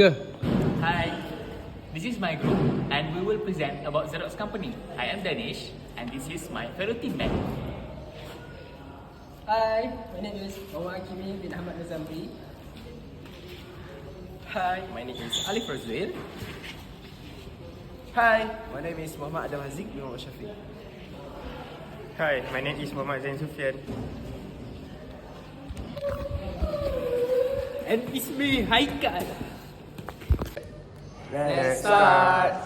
Ke? Hi, this is my group and we will present about Xerox company. I am Danish and this is my fellow teammate. Hi, my name is Muhammad Hakimi bin Ahmad Nazamri. Hi, my name is Ali Farzuil. Hi, my name is Muhammad Adam Haziq bin Muhammad Shafiq. Hi, my name is Muhammad Zain Sufian. And it's me, Haikal. Let's start.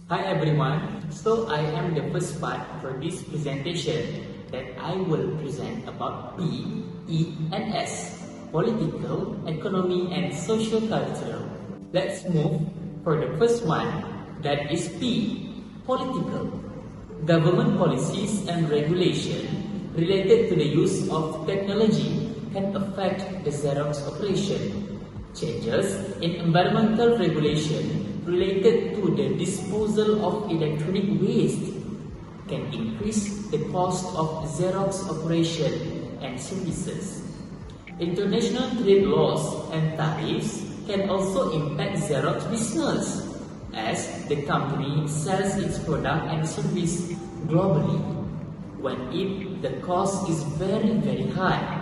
Hi everyone, so I am the first part for this presentation that I will present about P, E and S, political, economy and social cultural. Let's move for the first one, that is P, political. Government policies and regulation related to the use of technology can affect the Xerox operation. Changes in environmental regulation related to the disposal of electronic waste can increase the cost of Xerox operation and services. International trade laws and tariffs can also impact Xerox business as the company sells its product and service globally. When the cost is very high,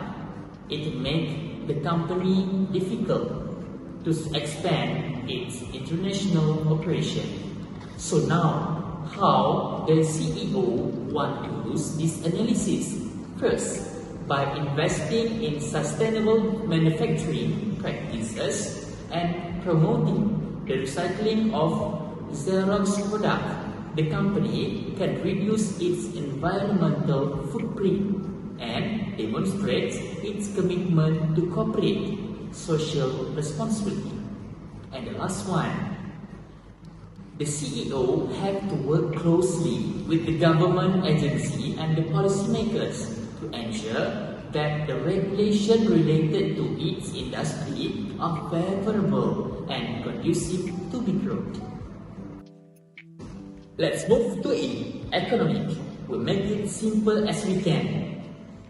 it makes the company difficult to expand its international operation. So now, how the CEO want to use this analysis? First, by investing in sustainable manufacturing practices and promoting the recycling of Xerox product, the company can reduce its environmental footprint and demonstrate its commitment to corporate social responsibility. And the last one, the CEO have to work closely with the government agency and the policymakers to ensure that the regulation related to its industry are favorable and conducive to the growth. Let's move to E, economic. We'll make it simple as we can.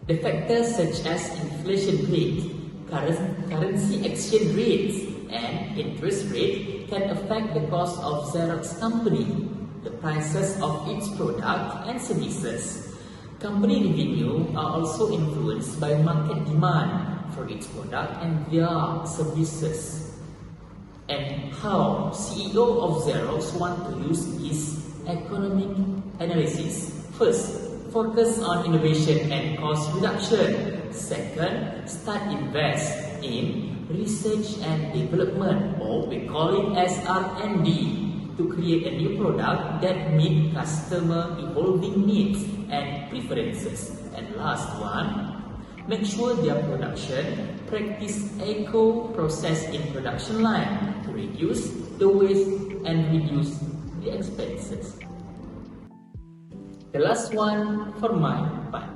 The factors such as inflation rate, currency exchange rates, and interest rate can affect the cost of Xerox company, the prices of its product and services. Company revenue are also influenced by market demand for its product and their services. And how CEO of Xerox want to use this economic analysis? First, focus on innovation and cost reduction. Second, start invest in research and development, or we call it as R&D, to create a new product that meet customer evolving needs and preferences. And last one, make sure their production practice eco process in production line to reduce the waste and reduce the expenses. The last one for my part,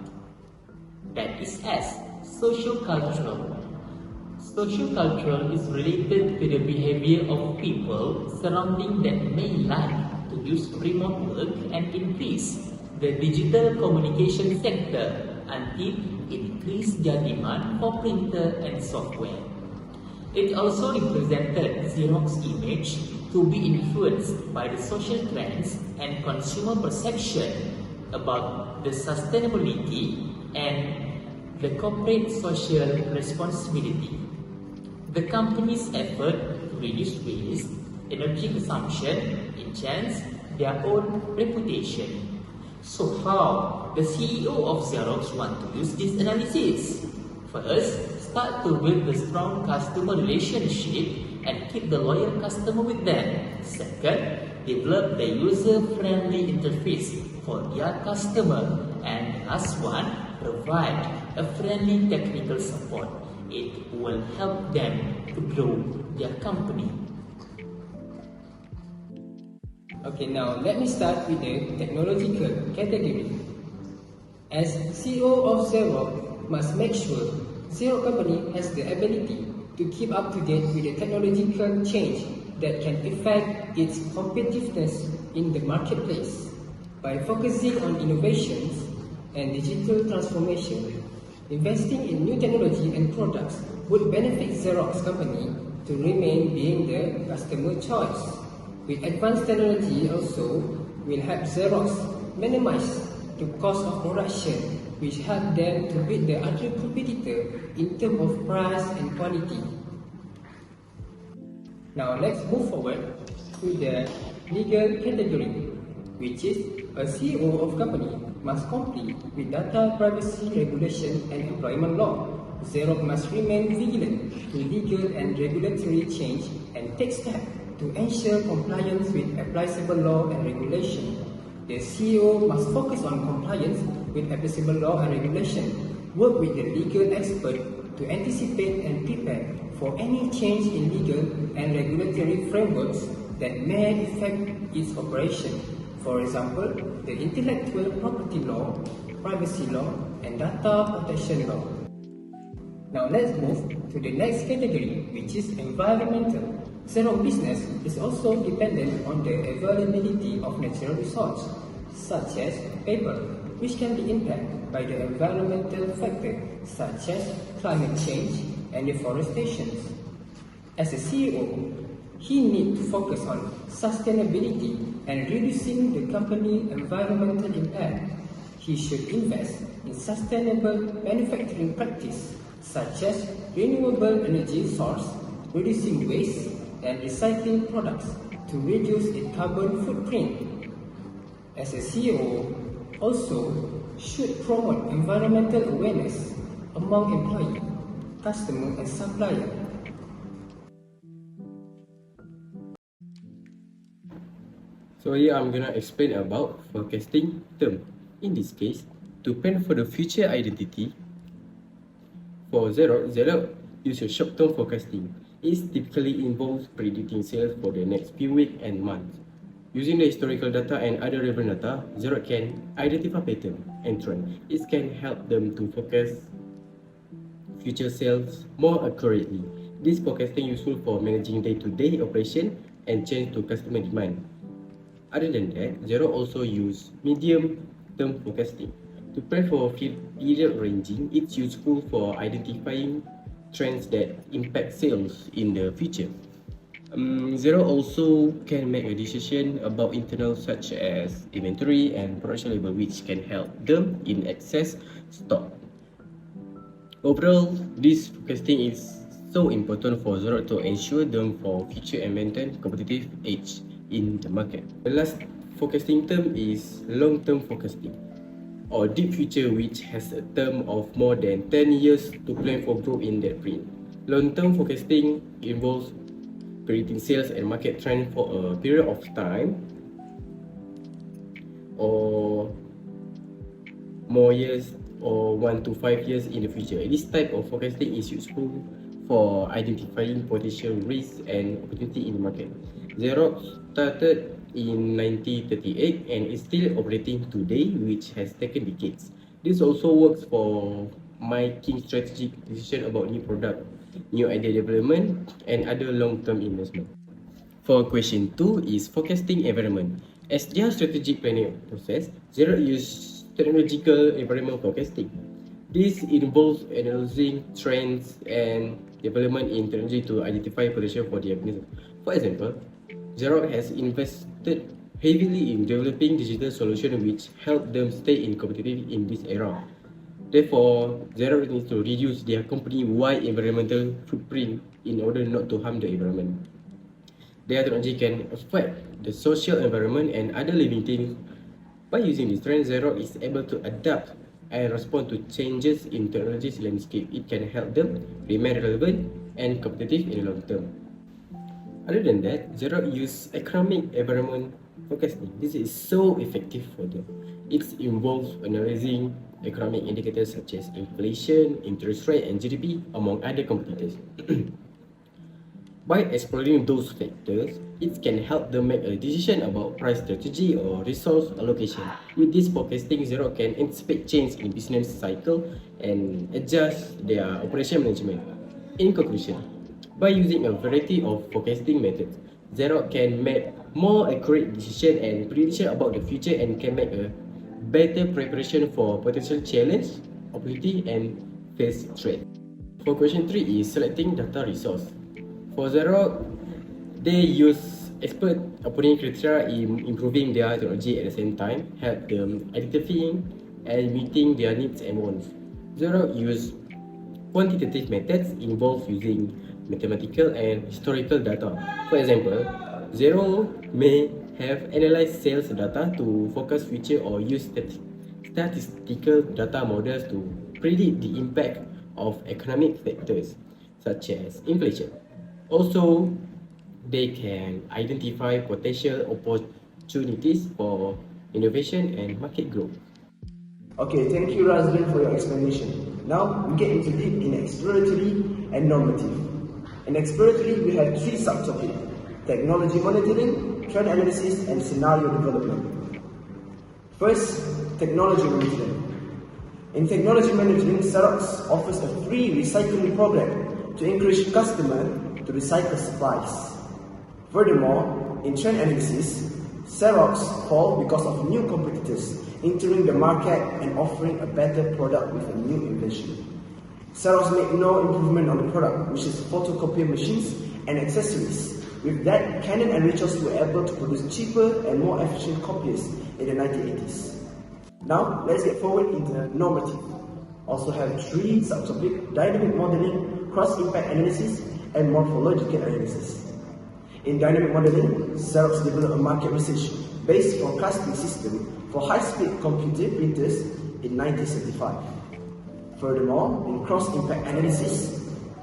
that is S, social cultural. Social cultural is related to the behavior of people surrounding that may like to use remote work and increase the digital communication sector until it increase their demand for printer and software. It also represented Xerox image to be influenced by the social trends and consumer perception about the sustainability and the corporate social responsibility. The company's effort to reduce waste, energy consumption, enhance their own reputation. So how the CEO of Xerox want to use this analysis? First, start to build a strong customer relationship and keep the loyal customer with them. Second, develop the user-friendly interface for their customer. And last one, provide a friendly technical support. It will help them to grow their company. Okay, now let me start with the technological category. As CEO of Xerox must make sure Xerox company has the ability to keep up to date with the technological change that can affect its competitiveness in the marketplace. By focusing on innovations and digital transformation, investing in new technology and products would benefit Xerox company to remain being the customer choice. With advanced technology also will help Xerox minimize the cost of production, which help them to beat the other competitor in terms of price and quality. Now let's move forward to the legal category, which is a CEO of company must comply with data privacy regulation and employment law. Xerox must remain vigilant to legal and regulatory change and take steps to ensure compliance with applicable law and regulation. The CEO must focus on compliance with applicable law and regulation, work with the legal expert to anticipate and prepare for any change in legal and regulatory frameworks that may affect its operation. For example, the intellectual property law, privacy law, and data protection law. Now let's move to the next category, which is environmental. Xerox business is also dependent on the availability of natural resources, such as paper, which can be impacted by the environmental factors such as climate change and deforestation. As a CEO, he needs to focus on sustainability and reducing the company's environmental impact. He should invest in sustainable manufacturing practice such as renewable energy source, reducing waste, and recycling products to reduce its carbon footprint. As a CEO, also should promote environmental awareness among employees, customers, and suppliers. So here I'm gonna explain about forecasting term. In this case, to plan for the future identity, for Xerox use a short-term forecasting. It typically involves predicting sales for the next few weeks and months. Using the historical data and other relevant data, Xerox can identify patterns and trends. It can help them to forecast future sales more accurately. This forecasting is useful for managing day-to-day operation and change to customer demand. Other than that, Xerox also use medium-term forecasting. To plan for a period ranging, it's useful for identifying trends that impact sales in the future. Xerox also can make a decision about internal such as inventory and production level, which can help them in excess stock. Overall, this forecasting is so important for Xerox to ensure them for future and maintain competitive edge in the market. The last forecasting term is long-term forecasting, or deep future, which has a term of more than 10 years to plan for growth in that print. Long-term forecasting involves predicting sales and market trend for a period of time or more years or 1 to 5 years in the future. This type of forecasting is useful for identifying potential risks and opportunity in the market. Xerox started in 1938 and is still operating today, which has taken decades. This also works for making strategic decisions about new product, new idea development, and other long-term investment. For question 2 is forecasting environment. As their strategic planning process, Xerox use technological environment forecasting. This involves analyzing trends and development in technology to identify potential for their business. For example, Xerox has invested heavily in developing digital solutions which help them stay competitive in this era. Therefore, Xerox needs to reduce their company-wide environmental footprint in order not to harm the environment. Their technology can affect the social environment and other living things. By using this trend, Xerox is able to adapt and respond to changes in technology's landscape. It can help them remain relevant and competitive in the long term. Other than that, Xerox use economic environment forecasting. This is so effective for them. It involves analyzing economic indicators such as inflation, interest rate, and GDP, among other competitors. By exploring those factors, it can help them make a decision about price strategy or resource allocation. With this forecasting, Xerox can anticipate change in business cycle and adjust their operation management. In conclusion, by using a variety of forecasting methods, Xerox can make more accurate decision and prediction about the future and can make a better preparation for potential challenge, opportunity and face threat. For question 3 is selecting data resource. For Xerox, they use expert operating criteria in improving their technology at the same time, help them identifying and meeting their needs and wants. Xerox use quantitative methods involve using mathematical and historical data. For example, Xerox may have analyzed sales data to forecast future or use statistical data models to predict the impact of economic factors such as inflation. Also, they can identify potential opportunities for innovation and market growth. Okay, thank you Razlin for your explanation. Now we get into deep in exploratory and normative. In exploratory we have 3 subtopics: technology monitoring, trend analysis and scenario development. First, technology monitoring. In technology monitoring, Xerox offers a free recycling program to encourage customers to recycle supplies. Furthermore, in trend analysis, Xerox fall because of new competitors entering the market and offering a better product with a new invention. Xerox made no improvement on the product, which is photocopier machines and accessories. With that, Canon and Ricoh were able to produce cheaper and more efficient copiers in the 1980s. Now, let's get forward into normative. Also have 3 subtopics: dynamic modeling, cross-impact analysis, and morphological analysis. In dynamic modeling, Xerox developed a market research-based forecasting system for high-speed computer printers in 1975. Furthermore, in cross-impact analysis,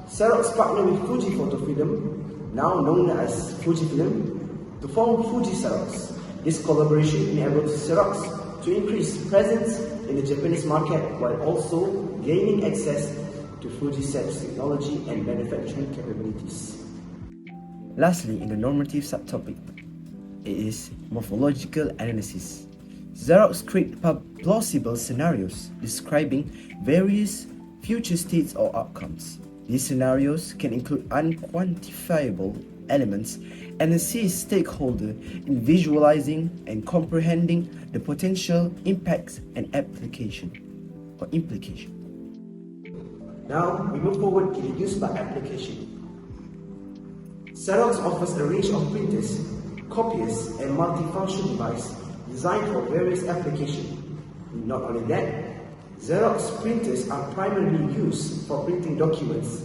Xerox partnered with Fuji Photofilm, now known as Fujifilm, to form Fuji Xerox. This collaboration enabled Xerox to increase presence in the Japanese market while also gaining access to Fuji Xerox technology and manufacturing capabilities. Lastly, in the normative subtopic, it is morphological analysis. Xerox create plausible scenarios describing various future states or outcomes. These scenarios can include unquantifiable elements and assist stakeholders in visualizing and comprehending the potential impacts and implication. Now, we move forward to the use by application. Xerox offers a range of printers, copiers, and multifunction devices designed for various applications. Not only that, Xerox printers are primarily used for printing documents,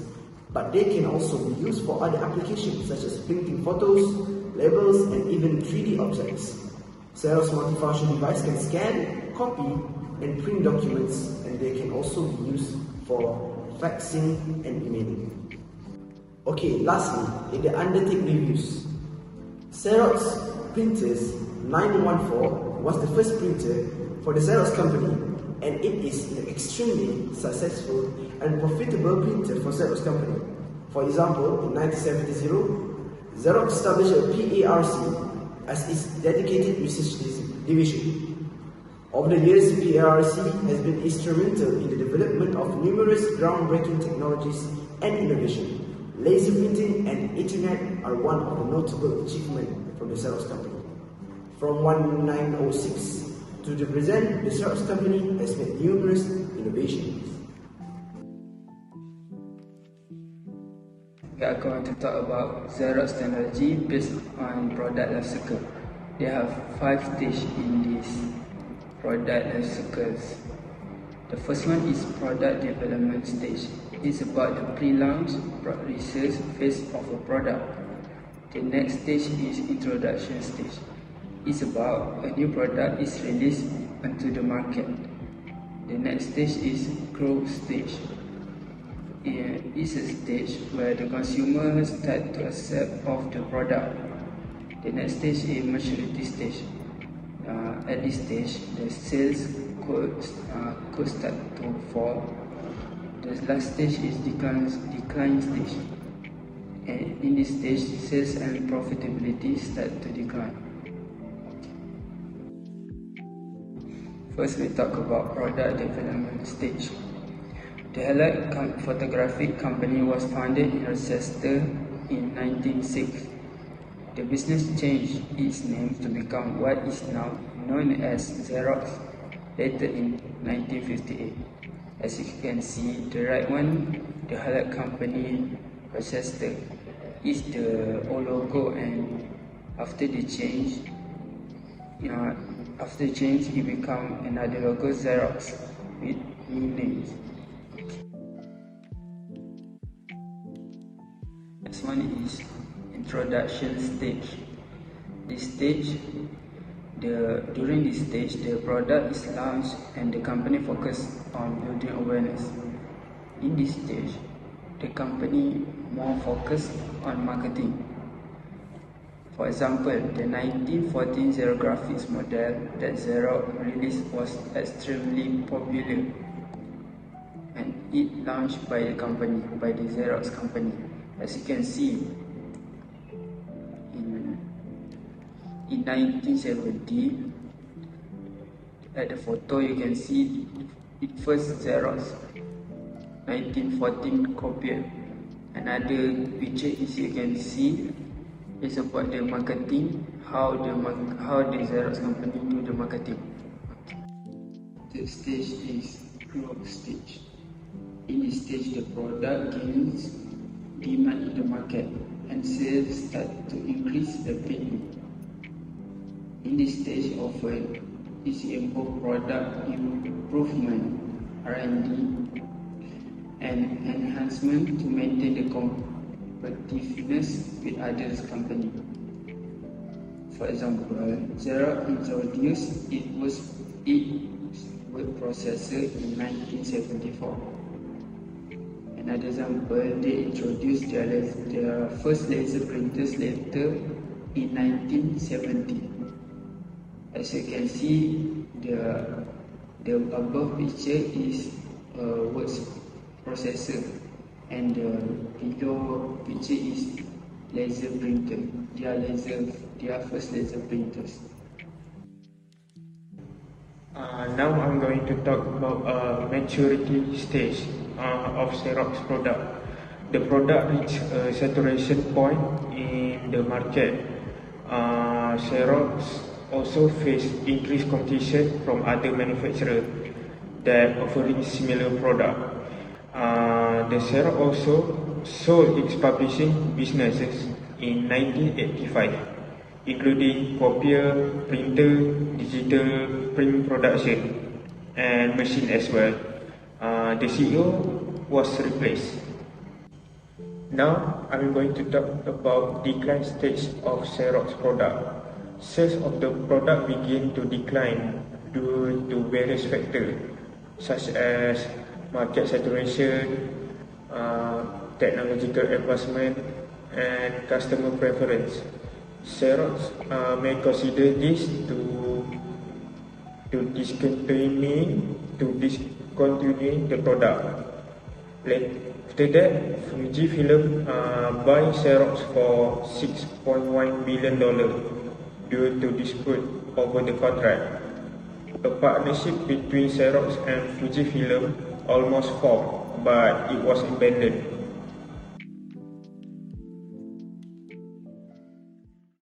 but they can also be used for other applications such as printing photos, labels, and even 3D objects. Xerox multifunction device can scan, copy, and print documents, and they can also be used for faxing and emailing. Okay, lastly, in the undertake reviews, Xerox printers 914 was the first printer for the Xerox company, and it is an extremely successful and profitable printer for Xerox company. For example, in 1970, Xerox established a PARC as its dedicated research division. Over the years, PARC has been instrumental in the development of numerous groundbreaking technologies and innovation. Laser printing and Ethernet are one of the notable achievements from the Xerox company. From 1906 to the present, the Xerox company has made numerous innovations. We are going to talk about Xerox technology based on product life cycle. They have 5 stages in this product life cycles. The first one is product development stage. It's about the pre-launch research phase of a product. The next stage is introduction stage. It's about a new product is released onto the market. The next stage is growth stage. It's a stage where the consumer start to accept of the product. The next stage is maturity stage. At this stage, the sales could start to fall. The last stage is decline stage. And in this stage, sales and profitability start to decline. First, we talk about product development stage. The Halak Photographic Company was founded in Rochester in 1906. The business changed its name to become what is now known as Xerox later in 1958. As you can see, the right one, the highlight company Rochester, is the old logo, and after the change, it become another logo, Xerox, with new names. Next one is introduction stage. During this stage, the product is launched and the company focuses on building awareness. In this stage, the company more focused on marketing. For example, the 1914 Xerox graphics model that Xerox released was extremely popular, and it launched by the Xerox company. As you can see, in 1970, at the photo you can see it first Xerox 1914 copier. Another picture is you can see is about the marketing, how the Xerox company do the marketing. The stage is growth stage. In this stage, the product gains demand in the market and sales start to increase rapidly. In this stage, often is involve product improvement, R&D, and enhancement to maintain the competitiveness with other companies. For example, Xerox introduced its word processor in 1974. Another example, they introduced their first laser printers later in 1970. As you can see, the above picture is a word processor, and the below picture is laser printer. They are first laser printers. Now I'm going to talk about maturity stage of Xerox product. The product reached a saturation point in the market. Xerox also faced increased competition from other manufacturers that offering similar product. The Xerox also sold its publishing businesses in 1985, including copier, printer, digital print production, and machine as well. The CEO was replaced. Now I'm going to talk about decline stage of Xerox product. Sales of the product begin to decline due to various factors such as market saturation, technological advancement, and customer preference. Xerox may consider this to discontinuing the product. After that, Fujifilm buy Xerox for $6.1 billion due to dispute over the contract. A partnership between Xerox and Fujifilm almost formed, but it was abandoned.